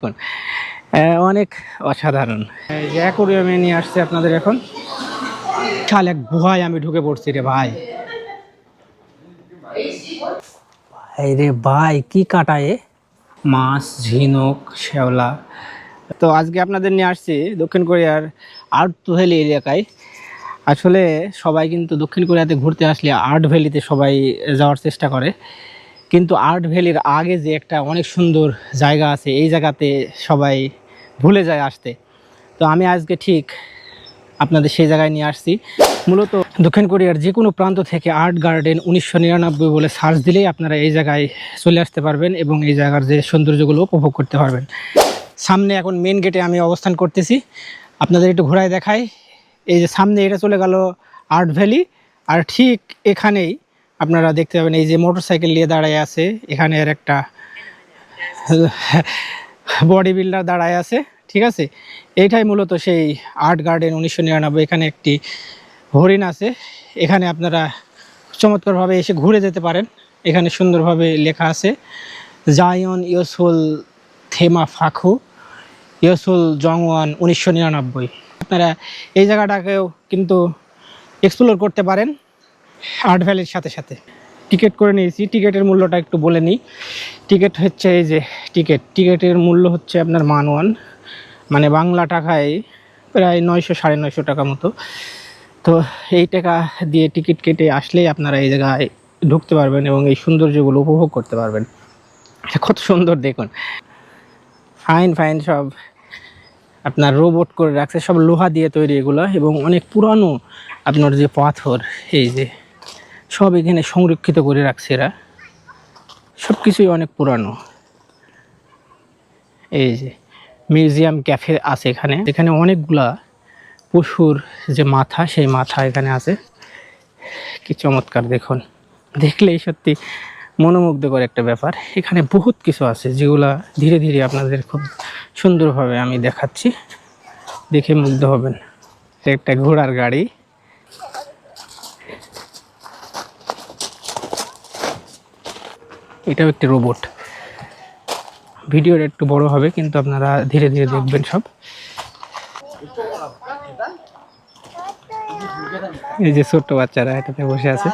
অনেক অসাধারণ। এই যে অ্যাকোরিয়ামে নিয়ে আসছে আপনাদের এখন বিশাল এক গুহায় আমি ঢুকে পড়ছি রে ভাই। এই রে ভাই কি কাটায় মাছ, ঝিনুক, শ্যাওলা। তো আজকে আপনাদের নিয়ে আসছি দক্ষিণ কোরিয়ার আর্ট ভ্যালি এলাকায়। আসলে সবাই কিন্তু দক্ষিণ কোরিয়াতে ঘুরতে আসলে আর্ট ভ্যালিতে সবাই যাওয়ার চেষ্টা করে, কিন্তু আর্ট ভ্যালির আগে যে একটা অনেক সুন্দর জায়গা আছে এই জায়গাতে সবাই ভুলে যায় আসতে। তো আমি আজকে ঠিক আপনাদের সেই জায়গায় নিয়ে আসছি। মূলত দক্ষিণ কোরিয়ার যে কোনো প্রান্ত থেকে আর্ট গার্ডেন 1999 বলে সার্চ দিলেই আপনারা এই জায়গায় চলে আসতে পারবেন এবং এই জায়গার যে সৌন্দর্যগুলো উপভোগ করতে পারবেন। সামনে এখন মেন গেটে আমি অবস্থান করতেছি, আপনাদের একটু ঘোরায় দেখাই। এই যে সামনে এটা চলে গেল আর্ট ভ্যালি, আর ঠিক এখানেই আপনারা দেখতে পাবেন এই যে মোটরসাইকেল নিয়ে দাঁড়ায় আছে, এখানে আর একটা বডি বিল্ডার দাঁড়ায় আছে। ঠিক আছে, এইটাই মূলত সেই আর্ট গার্ডেন 1999। এখানে একটি হরিণ আছে, এখানে আপনারা চমৎকারভাবে এসে ঘুরে যেতে পারেন। এখানে সুন্দরভাবে লেখা আছে জায়ন ইয়সুল থেমা ফাখু ইয়সুল জংওয়ান 1999। আপনারা এই জায়গাটাকেও কিন্তু এক্সপ্লোর করতে পারেন আর্ট ভ্যালির সাথে সাথে। টিকিট করে নিয়েছি, টিকিটের মূল্যটা একটু বলে নিই। টিকিট হচ্ছে এই যে টিকিটের মূল্য হচ্ছে আপনার মান1, মানে বাংলা টাকায় প্রায় 900-950 টাকা মতো। তো এই টাকা দিয়ে টিকিট কেটে আসলেই আপনারা এই জায়গায় ঢুকতে পারবেন এবং এই সৌন্দর্যগুলো উপভোগ করতে পারবেন। কত সুন্দর দেখুন, ফাইন ফাইন সব আপনার রোবট করে রাখছে, সব লোহা দিয়ে তৈরি এগুলো, এবং অনেক পুরানো আপনার যে পাথর এই যে সব এখানে সংরক্ষিত করে রাখছে এরা, সব কিছুই অনেক পুরানো। এই যে মিউজিয়াম ক্যাফে আছে এখানে, এখানে অনেকগুলা পশুর যে মাথা, সেই মাথা এখানে আছে। কি চমৎকার দেখুন, দেখলেই সত্যি মনোমুগ্ধকর একটা ব্যাপার। এখানে বহুত কিছু আছে যেগুলা ধীরে ধীরে আপনাদের খুব সুন্দরভাবে আমি দেখাচ্ছি, দেখে মুগ্ধ হবেন। একটা ঘোড়ার গাড়ি, এটাও একটি রোবট। ভিডিওটা একটু বড় হবে কিন্তু আপনারা ধীরে ধীরে দেখবেন সব। এই যে ছোট্ট বাচ্চারা এটাতে বসে আছে,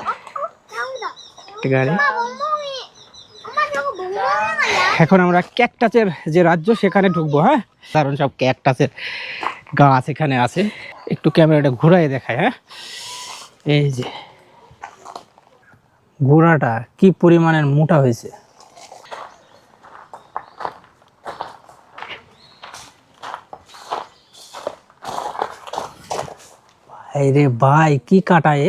একটা গাড়ি। এখন আমরা ক্যাকটাসের যে রাজ্য সেখানে ঢুকবো। হ্যাঁ, কারণ সব ক্যাকটাসের গাছ এখানে আছে। একটু ক্যামেরাটা ঘুরাই দেখায়। হ্যাঁ, এই যে ঘোড়াটা কি পরিমাণের মোটা হয়েছে। এই রে ভাই কি কাটায়।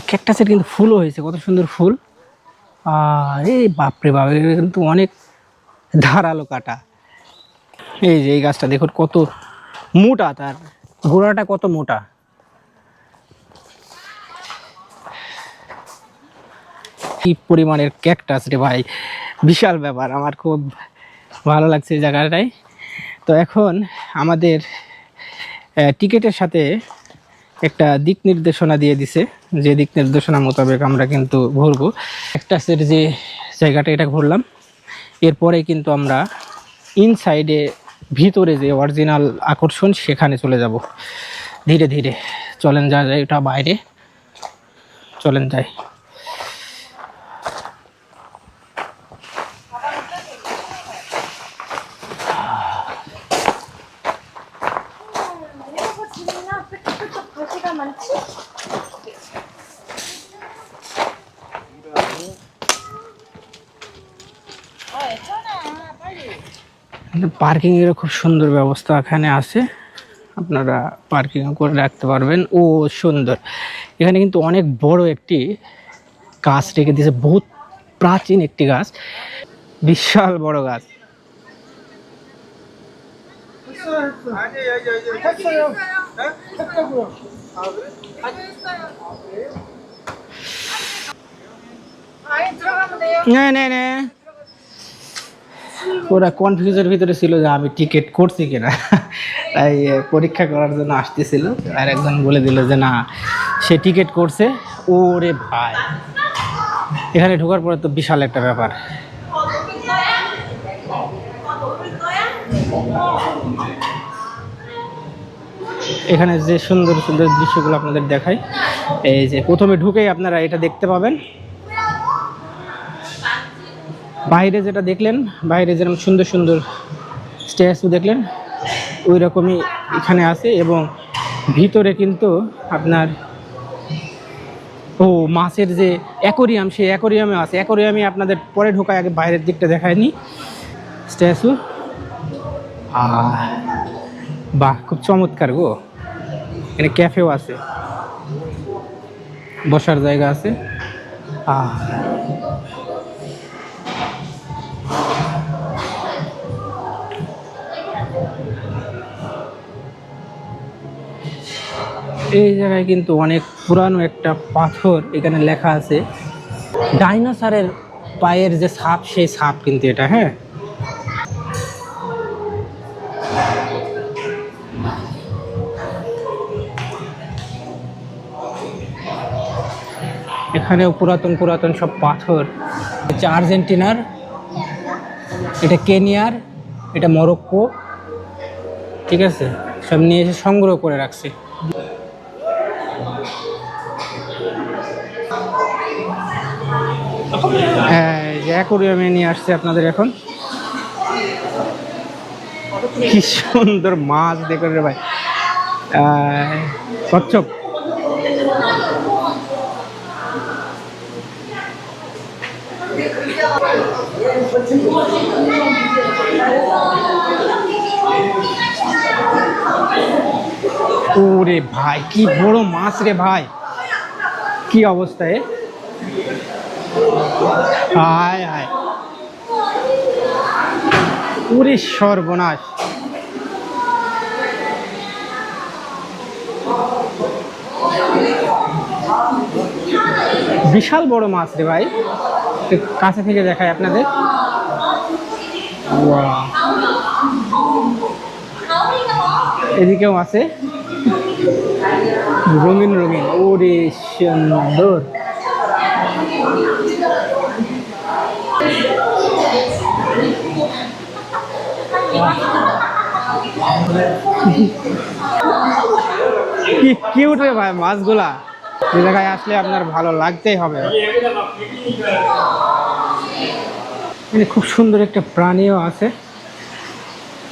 ক্যাকটাসের কিন্তু ফুলও হয়েছে, কত সুন্দর ফুল। এই বাপরে বাপ, কিন্তু অনেক ধারালো কাটা। এই যে এই গাছটা দেখুন কত মোটা, তার গোড়াটা কত মোটা। কি পরিমাণের ক্যাকটাস রে ভাই, বিশাল ব্যাপার। আমার খুব ভালো লাগছে এই জায়গাটায়। তো এখন আমাদের টিকিটের সাথে একটা দিক নির্দেশনা দিয়ে দিছে, যে দিক নির্দেশনা মোতাবেক আমরা কিন্তু ঘুরবো। ক্যাকটাসের যে জায়গাটা এটা ঘুরলাম, এরপরে কিন্তু আমরা ইনসাইডে ভিতরে যে অরিজিনাল আকর্ষণ সেখানে চলে যাব ধীরে ধীরে। চলেন যা যায়, এটা বাইরে, চলেন যাই। পার্কিং এর খুব সুন্দর ব্যবস্থা এখানে আছে, আপনারা পার্কিং করে রাখতে পারবেন। ও সুন্দর, এখানে কিন্তু অনেক বড় একটি গাছ রেখে দিয়েছে, বহুত প্রাচীন একটি গাছ, বিশাল বড় গাছ। ওরা কনফিউজের ভিতরে ছিল যে আমি টিকিট করছি কিনা, তাই পরীক্ষা করার জন্য আসতেছিল। আর একজন বলে দিল যে না, সে টিকিট করছে। ওরে ভাই, এখানে ঢোকার পরে তো বিশাল একটা ব্যাপার। এখানে যে সুন্দর সুন্দর দৃশ্যগুলো আপনাদের দেখাই, এই যে প্রথমে ঢুকেই আপনারা এটা দেখতে পাবেন। বাইরে যেটা দেখলেন, বাইরে যেরকম সুন্দর সুন্দর স্ট্যাচু দেখলেন, ওই রকমই এখানে আছে। এবং ভিতরে কিন্তু আপনার মাছের যে অ্যাকোরিয়াম, সেই অ্যাকোরিয়ামে আছে। অ্যাকোরিয়ামে আপনাদের পরে ঢোকায়, আগে বাইরের দিকটা দেখায়নি। স্ট্যাচু বাহ, খুব চমৎকার গো। এখানে ক্যাফেও আছে, বসার জায়গা আছে। এই জায়গায় কিন্তু অনেক পুরানো একটা পাথর এখানে লেখা আছে, ডাইনোসরের পায়ের যে ছাপ, সেই ছাপ কিন্তু এটা। হ্যাঁ, এখানেও পুরাতন পুরাতন সব পাথর। এটা আর্জেন্টিনার, এটা কেনিয়ার, এটা মরক্কো, ঠিক আছে, সব নিয়ে এসে সংগ্রহ করে রাখছে। যে অ্যাকোরিয়ামে নিয়ে আসছে আপনাদের এখন। কি সুন্দর মাছ দেখুন রে ভাই, কচ্ছপ। ওরে ভাই, কি বড় মাছ রে ভাই, কি অবস্থায়। হায় হায়, ওরে সর্বনাশ। বিশাল বড় মাছ রে ভাই, কাছে থেকে দেখায় আপনাদের। এদিকেও আছে রঙিন রঙিন, ওরে সুন্দর। কি কিউট রে ভাই মাছগুলা। এই জায়গায় আসলে আপনার ভালো লাগতেই হবে। খুব সুন্দর একটা প্রাণীও আছে,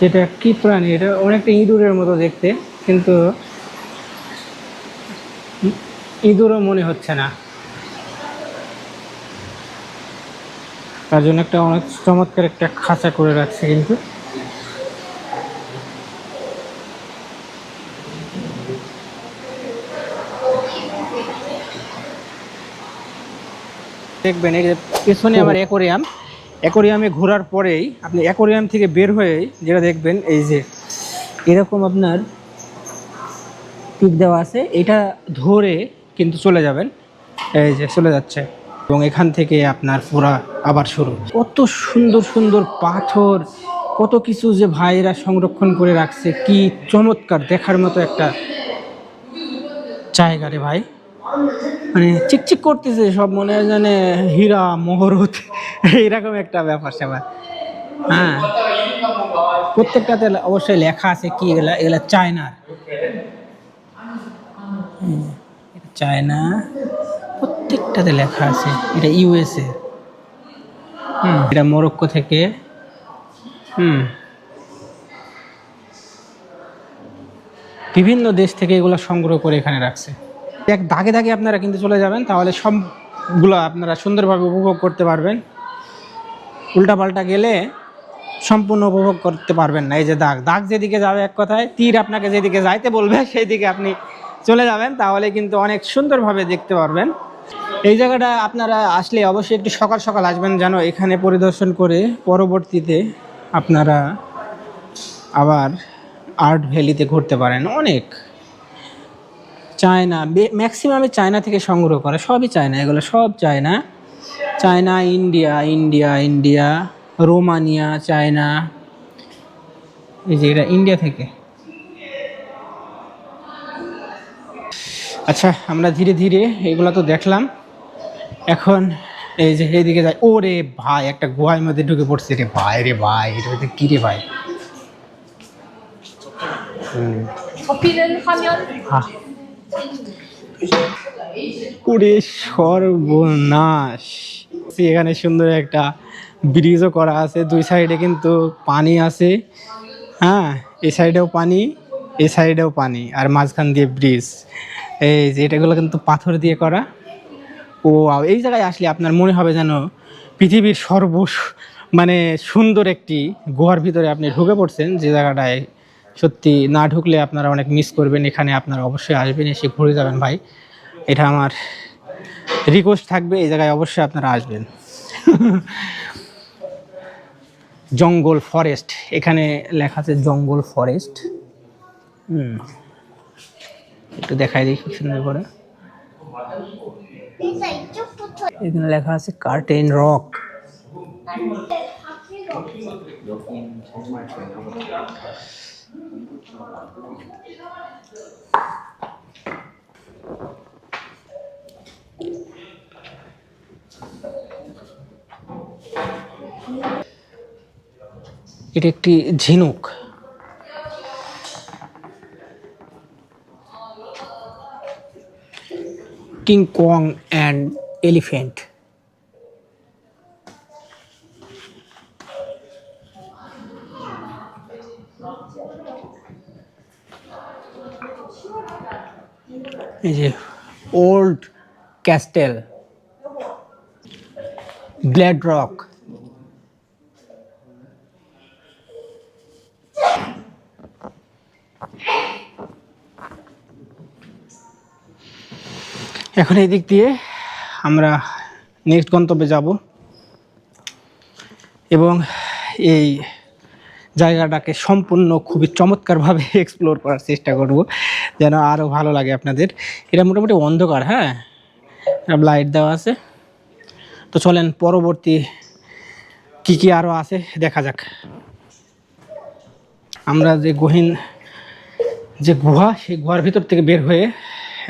যেটা কি প্রাণী, এটা অনেকটা ইঁদুরের মতো দেখতে, কিন্তু ইঁদুরও মনে হচ্ছে না। তার জন্য একটা অনেক চমৎকার একটা খাঁচা করে রাখছে। কিন্তু দেখবেন এই যে পেছনে আমার অ্যাকোরিয়াম, অ্যাকোরিয়ামে ঘোরার পরেই আপনি অ্যাকোরিয়াম থেকে বের হয়ে যেটা দেখবেন, এই যে এরকম আপনার টিক দেওয়া আছে, এটা ধরে কিন্তু চলে যাবেন। এই যে চলে যাচ্ছে, এবং এখান থেকে আপনার পুরা আবার শুরু। কত সুন্দর সুন্দর পাথর, কত কিছু যে ভাইরা সংরক্ষণ করে রাখছে, কি চমৎকার, দেখার মতো একটা জায়গা রে ভাই। মানে চিকচিক করতেছে সব, মনে হয় জানে হীরা মহরত, এইরকম একটা ব্যাপার স্যাপার। হ্যাঁ, প্রত্যেকটাতে অবশ্যই লেখা আছে কি, এগুলা এগুলা চায়নার, চায়না, প্রত্যেকটাতে লেখা আছে। এটা ইউএসএ, এটা মরক্কো থেকে। বিভিন্ন দেশ থেকে এগুলো সংগ্রহ করে এখানে রাখছে। এক দাগে দাগে আপনারা কিন্তু চলে যাবেন, তাহলে সবগুলো আপনারা সুন্দরভাবে উপভোগ করতে পারবেন। উল্টাপাল্টা গেলে সম্পূর্ণ উপভোগ করতে পারবেন না। এই যে দাগ দাগ যেদিকে যাবে, এক কথায় তীর আপনাকে যেদিকে যাইতে বলবে সেই দিকে আপনি চলে যাবেন, তাহলে কিন্তু অনেক সুন্দরভাবে দেখতে পারবেন। এই জায়গাটা আপনারা আসলে অবশ্যই একটু সকাল সকাল আসবেন, যেন এখানে পরিদর্শন করে পরবর্তীতে আপনারা আবার আর্ট ভ্যালিতে ঘুরতে পারেন। অনেক চায়না, ম্যাক্সিমামে চায়না থেকে সংগ্রহ করে, সবই চায়না, এগুলো সব China. China, India, India, India, Romania, China. এই যে এটা ইন্ডিয়া থেকে। আচ্ছা, আমরা ধীরে ধীরে এগুলো তো দেখলাম, এখন এই যে এইদিকে যাই। ওরে ভাই, একটা গুহার মধ্যে ঢুকে পড়ছে রে ভাই, রে ভাই, এটা হচ্ছে কি রে ভাই? আহ, ওরে সর্বনাশ! এখানে সুন্দর একটা ব্রিজও করা আছে, দুই সাইডে কিন্তু পানি আছে। হ্যাঁ, এই সাইডেও পানি, এই সাইডেও পানি, আর মাঝখান দিয়ে ব্রিজ। এই যে এটাগুলো কিন্তু পাথর দিয়ে করা। ও এই জায়গায় আসলে আপনার মনে হবে যেন পৃথিবীর মানে সুন্দর একটি গুহার ভিতরে আপনি ঢুকে পড়ছেন, যে জায়গাটায় সত্যি না ঢুকলে আপনারা অনেক মিস করবেন। এখানে আপনারা অবশ্যই আসবেন, এসে ঘুরে যাবেন ভাই, এটা আমার রিকোয়েস্ট থাকবে, এই জায়গায় অবশ্যই আপনারা আসবেন। জঙ্গল ফরেস্ট, এখানে লেখা আছে জঙ্গল ফরেস্ট। একটু দেখাই দিই খুব সুন্দর করে। এখানে লেখা আছে কার্টেন রক। এটা একটি ঝিনুক। King Kong and elephant. এই যে ওল্ড ক্যাস্টেল, ব্ল্যাড রক। এখন এই দিক দিয়ে আমরা নেক্সট গন্তব্যে যাব এবং এই জায়গাটাকে সম্পূর্ণ খুবই চমৎকারভাবে এক্সপ্লোর করার চেষ্টা করব, যেন আরও ভালো লাগে আপনাদের। এটা মোটামুটি অন্ধকার, হ্যাঁ, লাইট দেওয়া আছে। তো চলেন পরবর্তী কি কি আরও আছে দেখা যাক। আমরা যে গহীন যে গুহা, সেই গুহার ভিতর থেকে বের হয়ে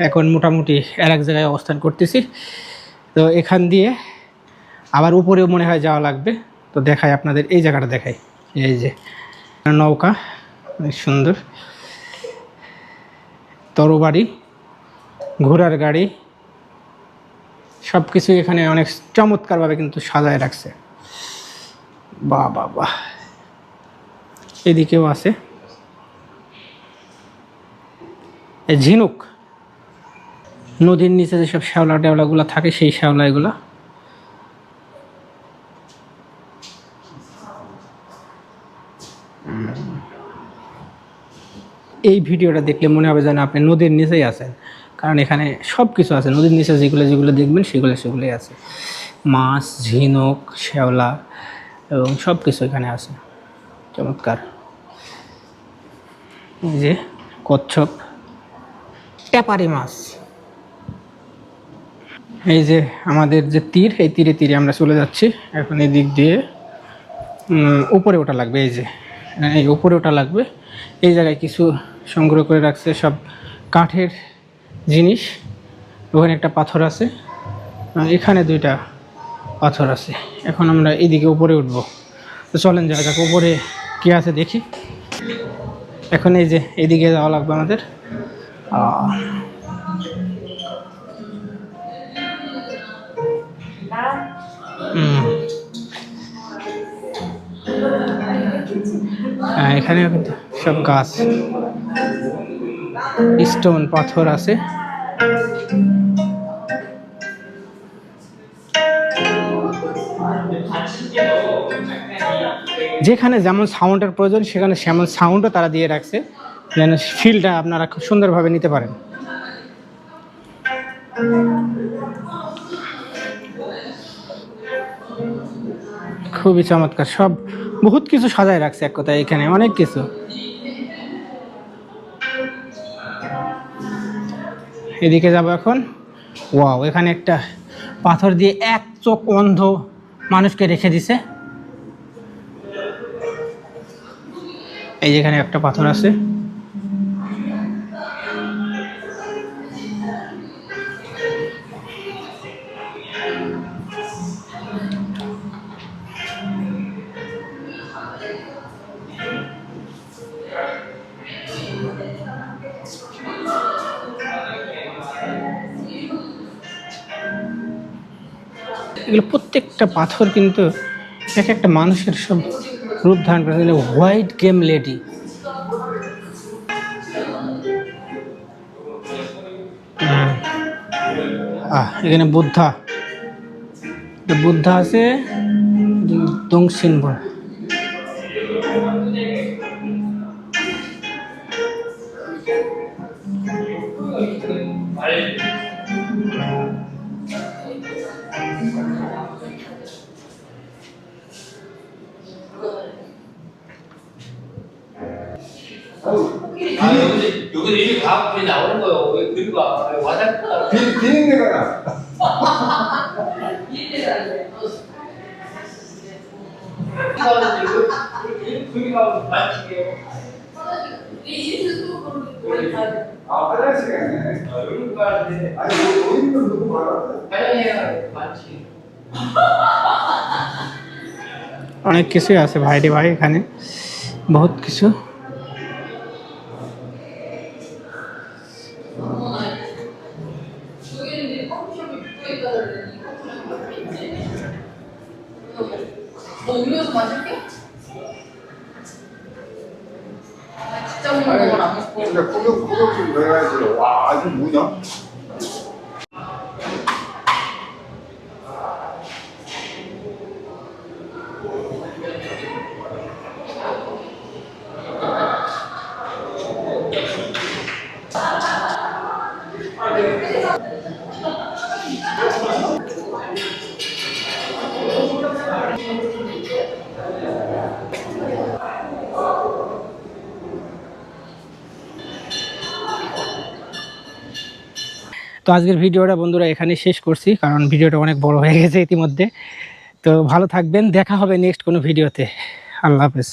এখন মোটামুটি আর এক জায়গায় অবস্থান করতেছি। তো এখান দিয়ে আবার উপরেও মনে হয় যাওয়া লাগবে। তো দেখাই আপনাদের, এই জায়গাটা দেখাই। এই যে নৌকা, অনেক সুন্দর, তরবারি, ঘোড়ার গাড়ি, সব কিছু এখানে অনেক চমৎকারভাবে কিন্তু সাজায় রাখছে। বাহ বাহ বাহ! এদিকেও আছে এই ঝিনুক, নদীর নিচে যেসব শ্যাওলা টেওলাগুলো থাকে, সেই শ্যাওলা এগুলা। এই ভিডিওটা দেখলে মনে হবে যেন আপনি নদীর নিচেই আছেন, কারণ এখানে সব কিছু আছে। নদীর নিচে যেগুলো যেগুলো দেখবেন সেগুলোই আছে, মাছ, ঝিনুক, শ্যাওলা এবং সব কিছু এখানে আছে। চমৎকার! এই যে কচ্ছপ, ট্যাপারি মাছ। এই যে আমাদের যে তীর, এই তীরে তীরে আমরা চলে যাচ্ছি এখন। এই দিক দিয়ে উপরে ওঠা লাগবে, এই যে এই উপরে ওঠা লাগবে। এই জায়গায় কিছু সংগ্রহ করে রাখছে সব কাঠের জিনিস। ওখানে একটা পাথর আছে, এখানে দুইটা পাথর আছে। এখন আমরা এইদিকে উপরে উঠবো। তো চলেন যাওয়া যাক, উপরে কী আছে দেখি। এখন এই যে এইদিকে যাওয়া লাগবে আমাদের। এখানেও কিন্তু সব গাছ, স্টোন, পাথর আছে। যেখানে যেমন সাউন্ডের প্রয়োজন সেখানে সেমন সাউন্ডও তারা দিয়ে রাখছে, যেন ফিলটা আপনারা খুব সুন্দরভাবে নিতে পারেন। খুবই চমৎকার, সব বহুত কিছু সাজায় রাখছে এক কথায়, এখানে অনেক কিছু। এদিকে যাব এখন। ওয়াও, এখানে একটা পাথর দিয়ে এক চোখ অন্ধ মানুষকে রেখে দিছে। এই যেখানে একটা পাথর আছে। এগুলো প্রত্যেকটা পাথর কিন্তু এক একটা মানুষের সব রূপ ধারণ করে। হোয়াইট গেম লেডি, এখানে বুদ্ধা আছে দংশিনবর। 여기 이미 다 거의 나오는 거예요. 왜 그리고 와닿다. 비행기가 그리가 많지게요. 화장실에 여기 가는데 아니 노인들 누구 말았어? 다양해요. 많지. অনেক কিছুই আছে ভাই রে ভাই, এখানে বহুত কিছু। 너 음료수 마실게? 진짜 먹는 걸 안 먹고. 근데 구경 좀 해야지. 와 이거 뭐냐? তো আজকের ভিডিওটা বন্ধুরা এখানে শেষ করছি, কারণ ভিডিওটা অনেক বড় হয়ে গেছে ইতিমধ্যে। তো ভালো থাকবেন, দেখা হবে নেক্সট কোনো ভিডিওতে। আল্লাহ হাফেজ।